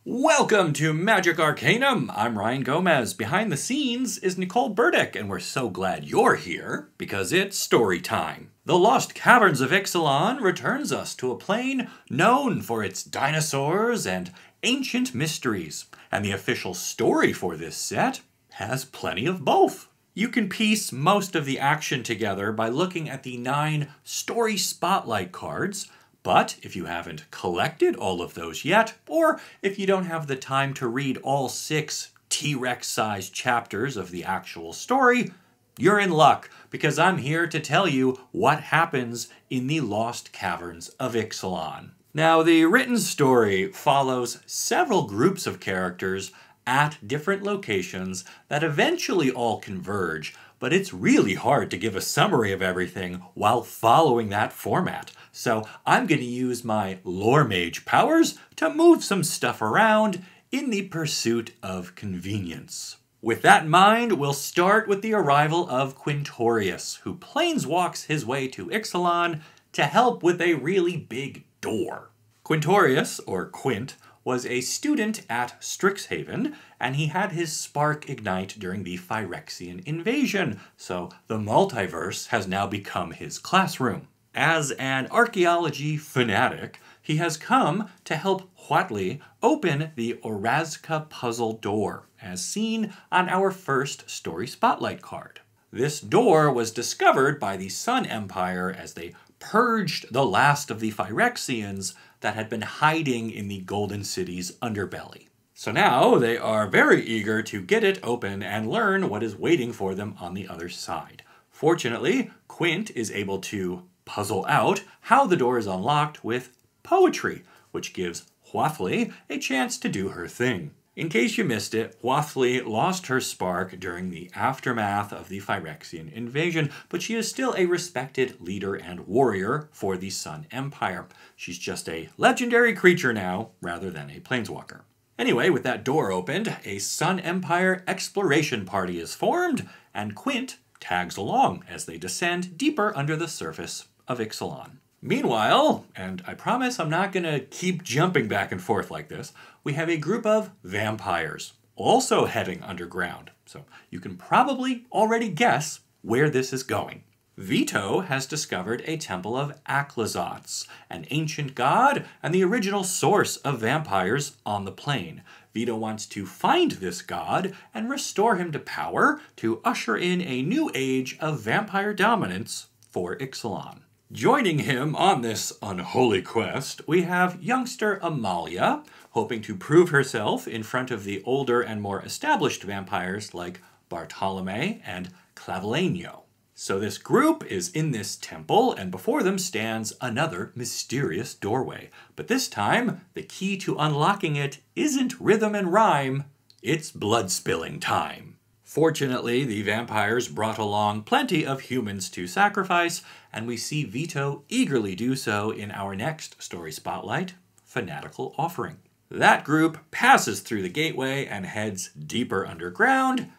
Welcome to Magic Arcanum! I'm Ryan Gomez. Behind the scenes is Nicole Burdick, and we're so glad you're here because it's story time. The Lost Caverns of Ixalan returns us to a plane known for its dinosaurs and ancient mysteries, and the official story for this set has plenty of both. You can piece most of the action together by looking at the 9 story spotlight cards. But if you haven't collected all of those yet, or if you don't have the time to read all 6 T-Rex-sized chapters of the actual story, you're in luck, because I'm here to tell you what happens in the Lost Caverns of Ixalan. Now, the written story follows several groups of characters at different locations that eventually all converge, but it's really hard to give a summary of everything while following that format. So I'm going to use my lore mage powers to move some stuff around in the pursuit of convenience. With that in mind, we'll start with the arrival of Quintorius, who planeswalks his way to Ixalan to help with a really big door. Quintorius, or Quint, was a student at Strixhaven, and he had his spark ignite during the Phyrexian invasion, so the multiverse has now become his classroom. As an archaeology fanatic, he has come to help Huatli open the Orazca puzzle door, as seen on our first story spotlight card. This door was discovered by the Sun Empire as they purged the last of the Phyrexians that had been hiding in the Golden City's underbelly. So now they are very eager to get it open and learn what is waiting for them on the other side. Fortunately, Quint is able to puzzle out how the door is unlocked with poetry, which gives Huatli a chance to do her thing. In case you missed it, Huatli lost her spark during the aftermath of the Phyrexian invasion, but she is still a respected leader and warrior for the Sun Empire. She's just a legendary creature now, rather than a planeswalker. Anyway, with that door opened, a Sun Empire exploration party is formed, and Quint tags along as they descend deeper under the surface of Ixalan. Meanwhile, and I promise I'm not going to keep jumping back and forth like this, we have a group of vampires also heading underground. So you can probably already guess where this is going. Vito has discovered a temple of Aclazotz, an ancient god and the original source of vampires on the plane. Vito wants to find this god and restore him to power to usher in a new age of vampire dominance for Ixalan. Joining him on this unholy quest, we have youngster Amalia, hoping to prove herself in front of the older and more established vampires like Bartolome and Clavileño. So this group is in this temple, and before them stands another mysterious doorway. But this time, the key to unlocking it isn't rhythm and rhyme, it's blood spilling time. Fortunately, the vampires brought along plenty of humans to sacrifice, and we see Vito eagerly do so in our next story spotlight, Fanatical Offering. That group passes through the gateway and heads deeper underground,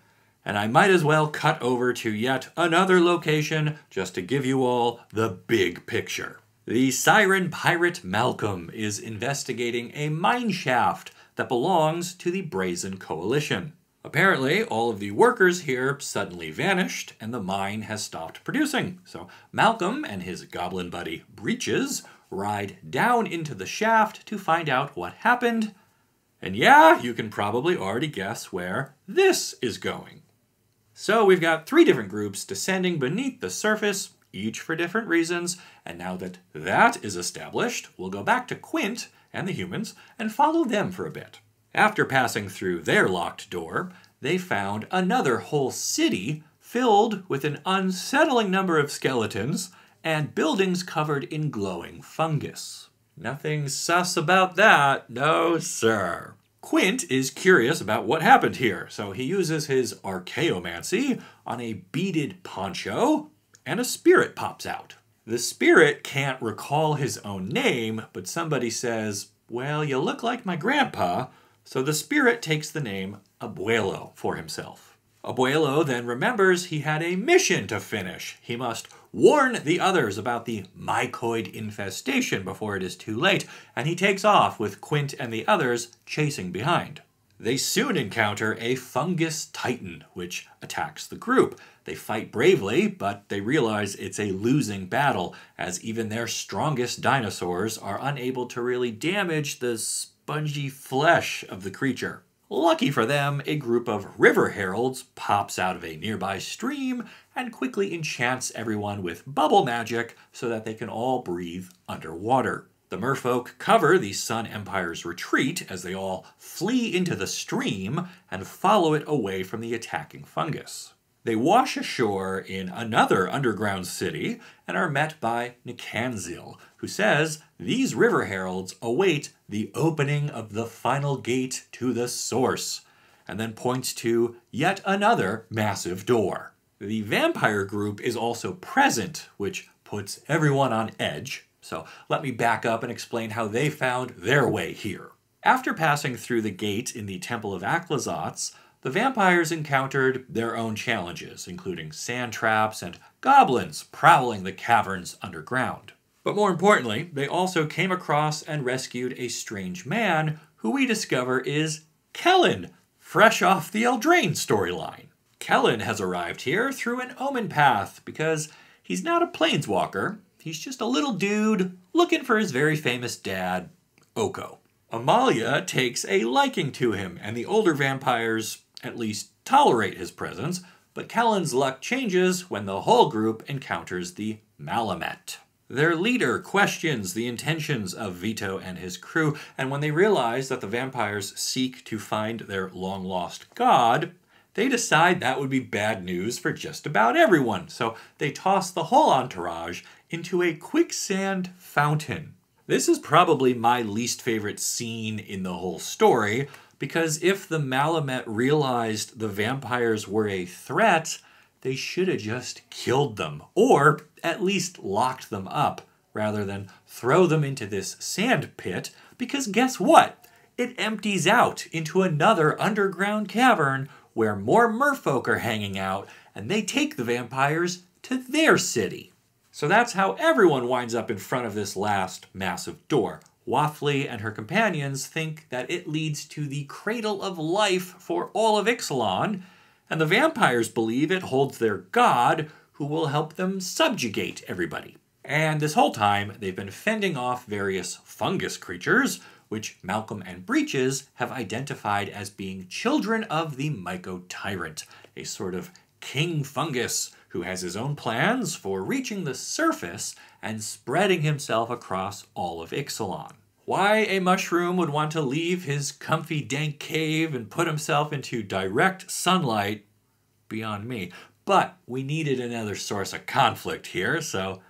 and I might as well cut over to yet another location just to give you all the big picture. The Siren Pirate Malcolm is investigating a mine shaft that belongs to the Brazen Coalition. Apparently, all of the workers here suddenly vanished, and the mine has stopped producing. So Malcolm and his goblin buddy Breeches ride down into the shaft to find out what happened. And yeah, you can probably already guess where this is going. So we've got 3 different groups descending beneath the surface, each for different reasons, and now that that is established, we'll go back to Quint and the humans and follow them for a bit. After passing through their locked door, they found another whole city filled with an unsettling number of skeletons and buildings covered in glowing fungus. Nothing sus about that, no sir. Quint is curious about what happened here, so he uses his archaeomancy on a beaded poncho, and a spirit pops out. The spirit can't recall his own name, but somebody says, "Well, you look like my grandpa," so the spirit takes the name Abuelo for himself. Abuelo then remembers he had a mission to finish. He must warn the others about the mycoid infestation before it is too late, and he takes off with Quint and the others chasing behind. They soon encounter a fungus titan, which attacks the group. They fight bravely, but they realize it's a losing battle, as even their strongest dinosaurs are unable to really damage the spongy flesh of the creature. Lucky for them, a group of river heralds pops out of a nearby stream and quickly enchants everyone with bubble magic so that they can all breathe underwater. The merfolk cover the Sun Empire's retreat as they all flee into the stream and follow it away from the attacking fungus. They wash ashore in another underground city and are met by Nikanzil, who says these river heralds await the opening of the final gate to the source, and then points to yet another massive door. The vampire group is also present, which puts everyone on edge. So let me back up and explain how they found their way here. After passing through the gate in the Temple of Aclazotz, the vampires encountered their own challenges, including sand traps and goblins prowling the caverns underground. But more importantly, they also came across and rescued a strange man who we discover is Kellen, fresh off the Eldraine storyline. Kellen has arrived here through an omen path because he's not a planeswalker. He's just a little dude looking for his very famous dad, Oko. Amalia takes a liking to him, and the older vampires at least tolerate his presence, but Kellen's luck changes when the whole group encounters the Malamet. Their leader questions the intentions of Vito and his crew, and when they realize that the vampires seek to find their long-lost god, they decide that would be bad news for just about everyone, so they toss the whole entourage into a quicksand fountain. This is probably my least favorite scene in the whole story, because if the Malamet realized the vampires were a threat, they should have just killed them, or at least locked them up, rather than throw them into this sand pit, because guess what? It empties out into another underground cavern where more merfolk are hanging out, and they take the vampires to their city. So that's how everyone winds up in front of this last massive door. Waffly and her companions think that it leads to the cradle of life for all of Ixalan, and the vampires believe it holds their god who will help them subjugate everybody. And this whole time, they've been fending off various fungus creatures, which Malcolm and Breeches have identified as being children of the Myco-Tyrant, a sort of king fungus who has his own plans for reaching the surface and spreading himself across all of Ixalan. Why a mushroom would want to leave his comfy dank cave and put himself into direct sunlight, beyond me. But we needed another source of conflict here, so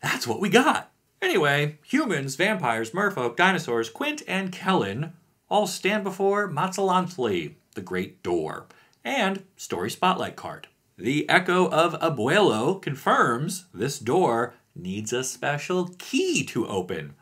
that's what we got. Anyway, humans, vampires, merfolk, dinosaurs, Quint, and Kellen all stand before Matzalantli, the Great Door, and Story Spotlight card. The echo of Abuelo confirms this door needs a special key to open,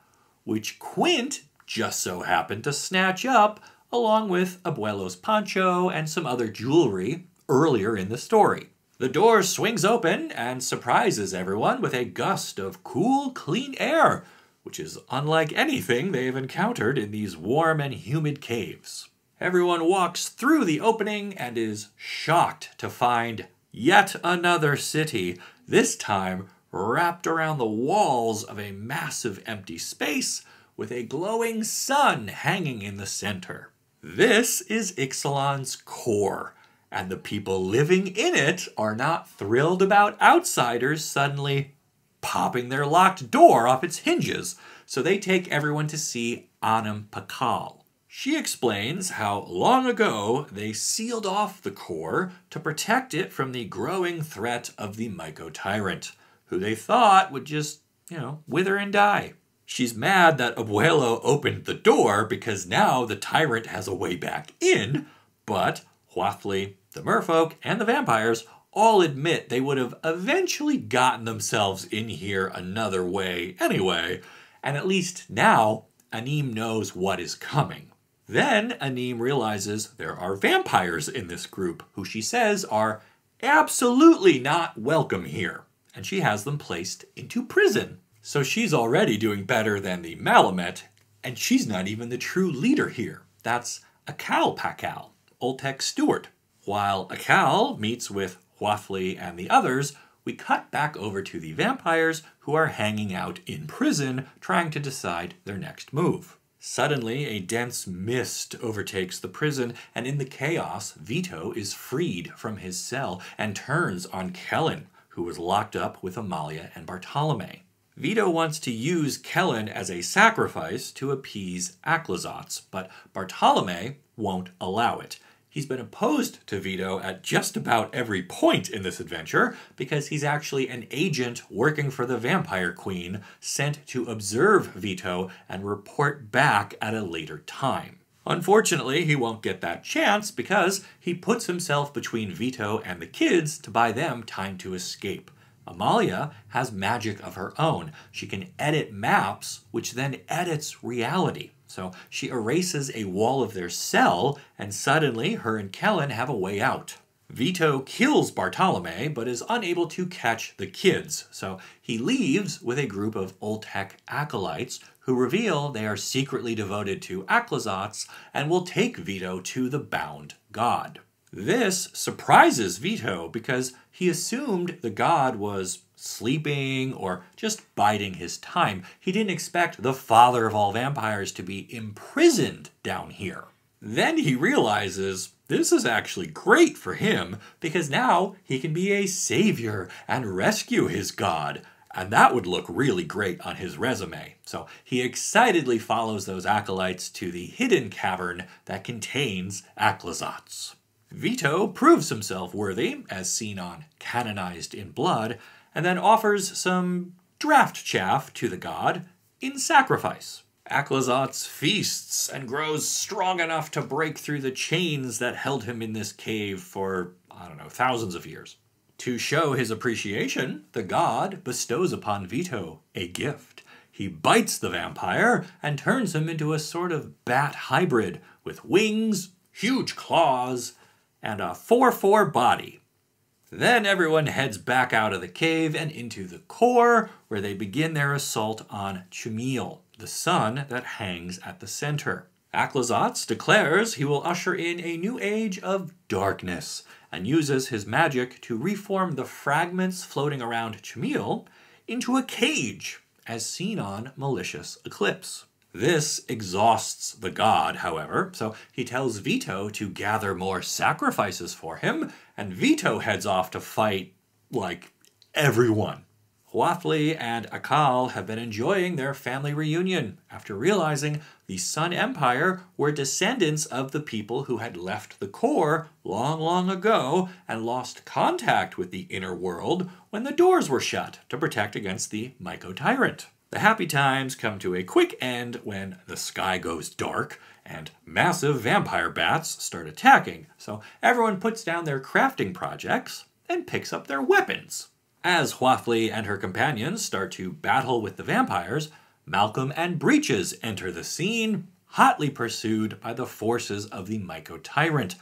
which Quint just so happened to snatch up along with Abuelo's poncho and some other jewelry earlier in the story. The door swings open and surprises everyone with a gust of cool, clean air, which is unlike anything they've encountered in these warm and humid caves. Everyone walks through the opening and is shocked to find yet another city, this time wrapped around the walls of a massive empty space with a glowing sun hanging in the center. This is Ixalan's core, and the people living in it are not thrilled about outsiders suddenly popping their locked door off its hinges, so they take everyone to see Anam Pakal. She explains how long ago they sealed off the core to protect it from the growing threat of the Myco-Tyrant, who they thought would just, wither and die. She's mad that Abuelo opened the door because now the tyrant has a way back in, but Huathli, the merfolk, and the vampires all admit they would have eventually gotten themselves in here another way anyway, and at least now Anim knows what is coming. Then Anim realizes there are vampires in this group who she says are absolutely not welcome here. and she has them placed into prison. So she's already doing better than the Malamet, and she's not even the true leader here. That's Akal, Oltek's steward. While Akal meets with Hwafli and the others, we cut back over to the vampires who are hanging out in prison trying to decide their next move. Suddenly, a dense mist overtakes the prison, and in the chaos, Vito is freed from his cell and turns on Kellen, who was locked up with Amalia and Bartolome. Vito wants to use Kellen as a sacrifice to appease Aclazotz, but Bartolome won't allow it. He's been opposed to Vito at just about every point in this adventure because he's actually an agent working for the Vampire Queen sent to observe Vito and report back at a later time. Unfortunately, he won't get that chance because he puts himself between Vito and the kids to buy them time to escape. Amalia has magic of her own. She can edit maps, which then edits reality. So she erases a wall of their cell, and suddenly her and Kellen have a way out. Vito kills Bartolome, but is unable to catch the kids, so he leaves with a group of Oltek acolytes who reveal they are secretly devoted to Aclazotz and will take Vito to the bound god. This surprises Vito because he assumed the god was sleeping or just biding his time. He didn't expect the father of all vampires to be imprisoned down here. Then he realizes this is actually great for him because now he can be a savior and rescue his god. And that would look really great on his resume. So he excitedly follows those acolytes to the hidden cavern that contains Aclazotz. Vito proves himself worthy, as seen on Canonized in Blood, and then offers some draft chaff to the god in sacrifice. Aclazotz feasts and grows strong enough to break through the chains that held him in this cave for, thousands of years. To show his appreciation, the god bestows upon Vito a gift. He bites the vampire and turns him into a sort of bat hybrid with wings, huge claws, and a 4-4 body. Then everyone heads back out of the cave and into the core, where they begin their assault on Chumil, the sun that hangs at the center. Aclazotz declares he will usher in a new age of darkness, and uses his magic to reform the fragments floating around Chumil into a cage, as seen on Malicious Eclipse. This exhausts the god, however, so he tells Vito to gather more sacrifices for him, and Vito heads off to fight, everyone. Hwafli and Akal have been enjoying their family reunion after realizing the Sun Empire were descendants of the people who had left the core long, long ago and lost contact with the inner world when the doors were shut to protect against the Myco-Tyrant. The happy times come to a quick end when the sky goes dark and massive vampire bats start attacking, so everyone puts down their crafting projects and picks up their weapons. As Hwafli and her companions start to battle with the vampires, Malcolm and Breeches enter the scene, hotly pursued by the forces of the Myco-Tyrant.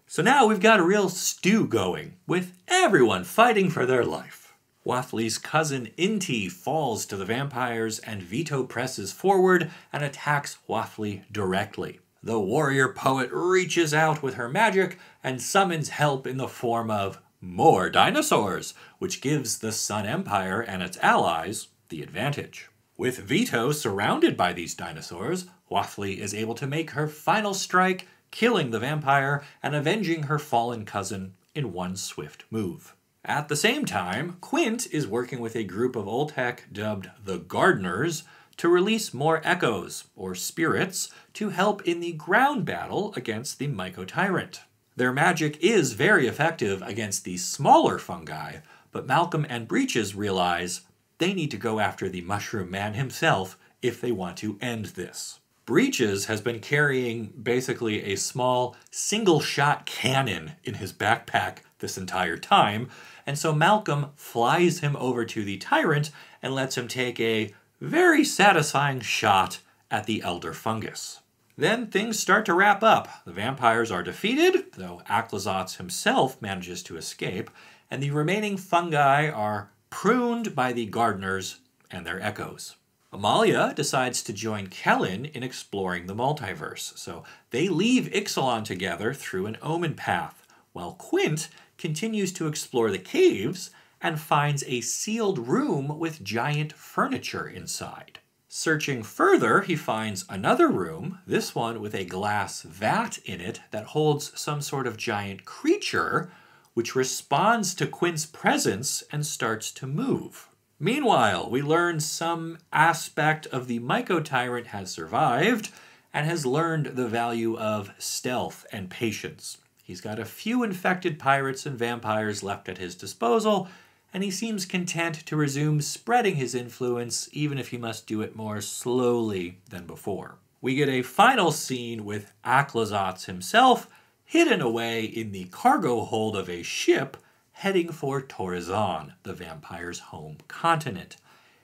So now we've got a real stew going, with everyone fighting for their life. Hwafli's cousin Inti falls to the vampires, and Vito presses forward and attacks Hwafli directly. The warrior poet reaches out with her magic and summons help in the form of more dinosaurs, which gives the Sun Empire and its allies the advantage. With Vito surrounded by these dinosaurs, Hwafli is able to make her final strike, killing the vampire and avenging her fallen cousin in one swift move. At the same time, Quint is working with a group of Oltek dubbed the Gardeners to release more echoes, or spirits, to help in the ground battle against the Myco-Tyrant. Their magic is very effective against the smaller fungi, but Malcolm and Breeches realize they need to go after the Mushroom Man himself if they want to end this. Breeches has been carrying basically a small single-shot cannon in his backpack this entire time, and so Malcolm flies him over to the Tyrant and lets him take a very satisfying shot at the Elder Fungus. Then things start to wrap up. The vampires are defeated, though Aclazotz himself manages to escape, and the remaining fungi are crooned by the gardeners and their echoes. Amalia decides to join Kellen in exploring the multiverse, so they leave Ixalan together through an omen path, while Quint continues to explore the caves and finds a sealed room with giant furniture inside. Searching further, he finds another room, this one with a glass vat in it that holds some sort of giant creature, which responds to Quint's presence and starts to move. Meanwhile, we learn some aspect of the Myco-Tyrant has survived and has learned the value of stealth and patience. He's got a few infected pirates and vampires left at his disposal, and he seems content to resume spreading his influence, even if he must do it more slowly than before. We get a final scene with Aclazotz himself, hidden away in the cargo hold of a ship, heading for Torazan, the vampire's home continent.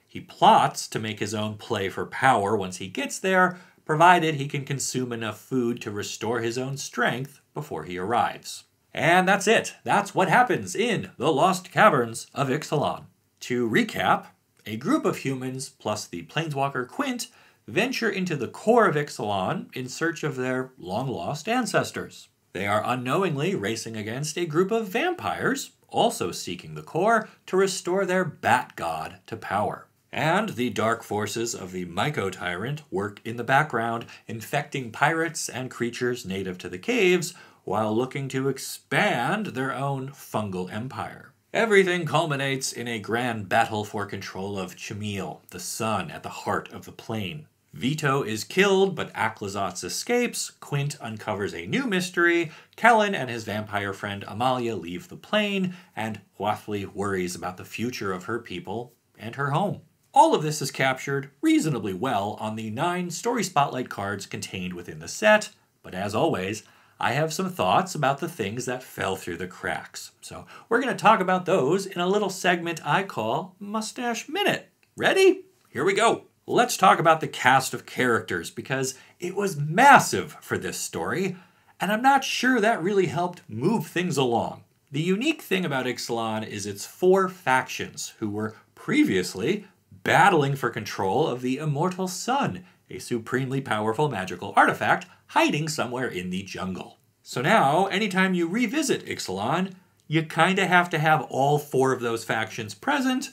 He plots to make his own play for power once he gets there, provided he can consume enough food to restore his own strength before he arrives. And that's it. That's what happens in The Lost Caverns of Ixalan. To recap, a group of humans plus the planeswalker Quint venture into the core of Ixalan in search of their long-lost ancestors. They are unknowingly racing against a group of vampires, also seeking the core to restore their bat god to power. And the dark forces of the Myco-Tyrant work in the background, infecting pirates and creatures native to the caves, while looking to expand their own fungal empire. Everything culminates in a grand battle for control of Chamil, the sun at the heart of the plane. Vito is killed, but Aclazotz escapes, Quint uncovers a new mystery, Kellen and his vampire friend Amalia leave the plane, and Hwathley worries about the future of her people and her home. All of this is captured reasonably well on the 9 Story Spotlight cards contained within the set, but as always, I have some thoughts about the things that fell through the cracks. So we're going to talk about those in a little segment I call Mustache Minute. Ready? Here we go. Let's talk about the cast of characters, because it was massive for this story, and I'm not sure that really helped move things along. The unique thing about Ixalan is its 4 factions, who were previously battling for control of the immortal sun, a supremely powerful magical artifact hiding somewhere in the jungle. So now, anytime you revisit Ixalan, you kinda have to have all 4 of those factions present,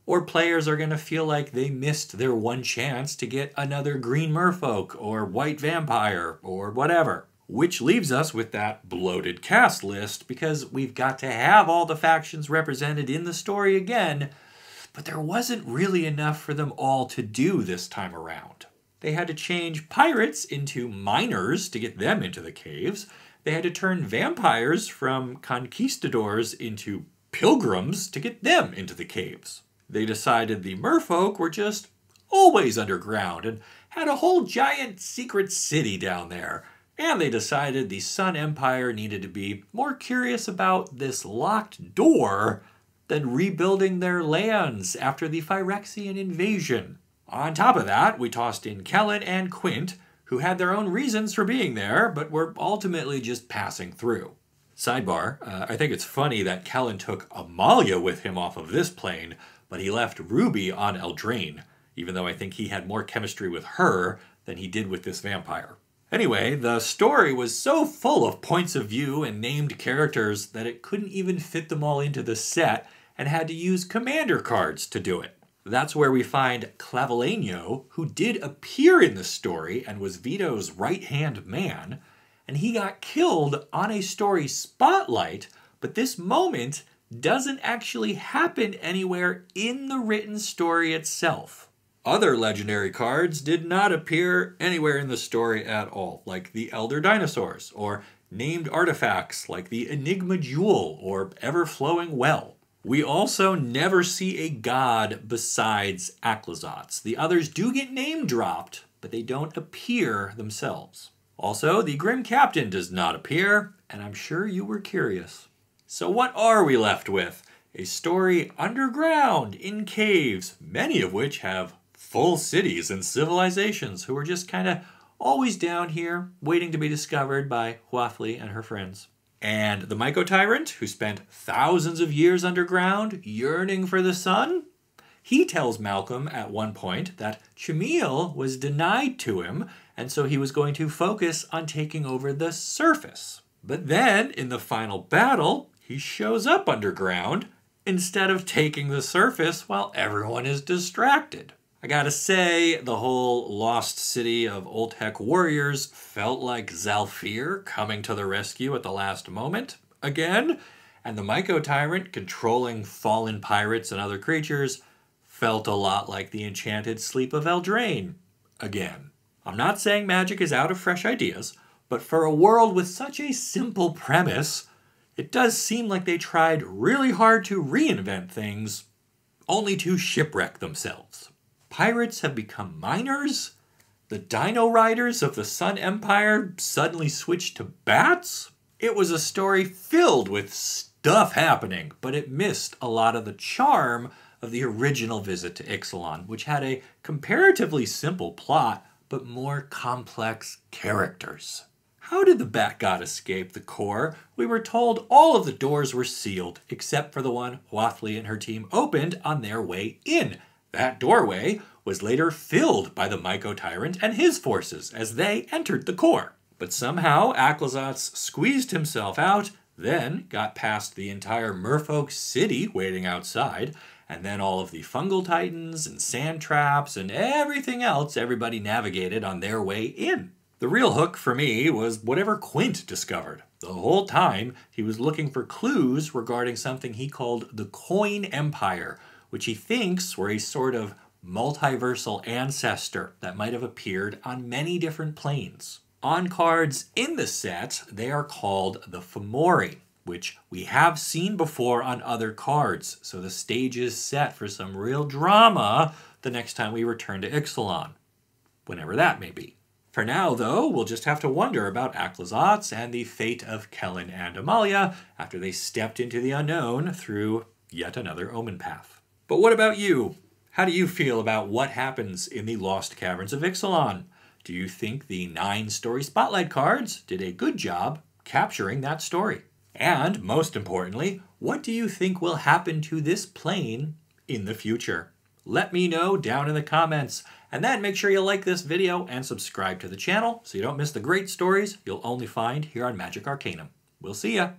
or players are going to feel like they missed their one chance to get another green merfolk or white vampire or whatever. Which leaves us with that bloated cast list, because we've got to have all the factions represented in the story again, but there wasn't really enough for them all to do this time around. They had to change pirates into miners to get them into the caves. They had to turn vampires from conquistadors into pilgrims to get them into the caves. They decided the merfolk were just always underground and had a whole giant secret city down there. And they decided the Sun Empire needed to be more curious about this locked door than rebuilding their lands after the Phyrexian invasion. On top of that, we tossed in Kellen and Quint, who had their own reasons for being there, but were ultimately just passing through. Sidebar, I think it's funny that Kellen took Amalia with him off of this plane, but he left Ruby on Eldraine, even though I think he had more chemistry with her than he did with this vampire. Anyway, the story was so full of points of view and named characters that it couldn't even fit them all into the set and had to use commander cards to do it. That's where we find Clavileño, who did appear in the story and was Vito's right-hand man, and he got killed on a story spotlight, but this moment doesn't actually happen anywhere in the written story itself. Other legendary cards did not appear anywhere in the story at all, like the Elder Dinosaurs, or named artifacts like the Enigma Jewel or Ever-Flowing Well. We also never see a god besides Aclazotz. The others do get name dropped, but they don't appear themselves. Also, the Grim Captain does not appear, and I'm sure you were curious. So what are we left with? A story underground, in caves, many of which have full cities and civilizations who are just kind of always down here, waiting to be discovered by Hwathley and her friends. And the Myco-Tyrant, who spent thousands of years underground, yearning for the sun? He tells Malcolm at one point that Chamil was denied to him, and so he was going to focus on taking over the surface. But then, in the final battle, he shows up underground instead of taking the surface while everyone is distracted. I gotta say, the whole lost city of Oltec warriors felt like Zalfir coming to the rescue at the last moment, again, and the Myco Tyrant controlling fallen pirates and other creatures felt a lot like the enchanted sleep of Eldraine, again. I'm not saying Magic is out of fresh ideas, but for a world with such a simple premise, it does seem like they tried really hard to reinvent things, only to shipwreck themselves. Pirates have become miners? The Dino Riders of the Sun Empire suddenly switched to bats? It was a story filled with stuff happening, but it missed a lot of the charm of the original visit to Ixalan, which had a comparatively simple plot, but more complex characters. How did the Bat God escape the core? We were told all of the doors were sealed, except for the one Hwathley and her team opened on their way in. That doorway was later filled by the Myco Tyrant and his forces as they entered the core. But somehow Aclazotz squeezed himself out, then got past the entire merfolk city waiting outside, and then all of the fungal titans and sand traps and everything else everybody navigated on their way in. The real hook for me was whatever Quint discovered. The whole time he was looking for clues regarding something he called the Coin Empire, which he thinks were a sort of multiversal ancestor that might have appeared on many different planes. On cards in the set, they are called the Fomori, which we have seen before on other cards, so the stage is set for some real drama the next time we return to Ixalan, whenever that may be. For now, though, we'll just have to wonder about Aclazotz and the fate of Kellen and Amalia after they stepped into the unknown through yet another omen path. But what about you? How do you feel about what happens in the Lost Caverns of Ixalan? Do you think the 9-story spotlight cards did a good job capturing that story? And, most importantly, what do you think will happen to this plane in the future? Let me know down in the comments. And then make sure you like this video and subscribe to the channel so you don't miss the great stories you'll only find here on Magic Arcanum. We'll see ya!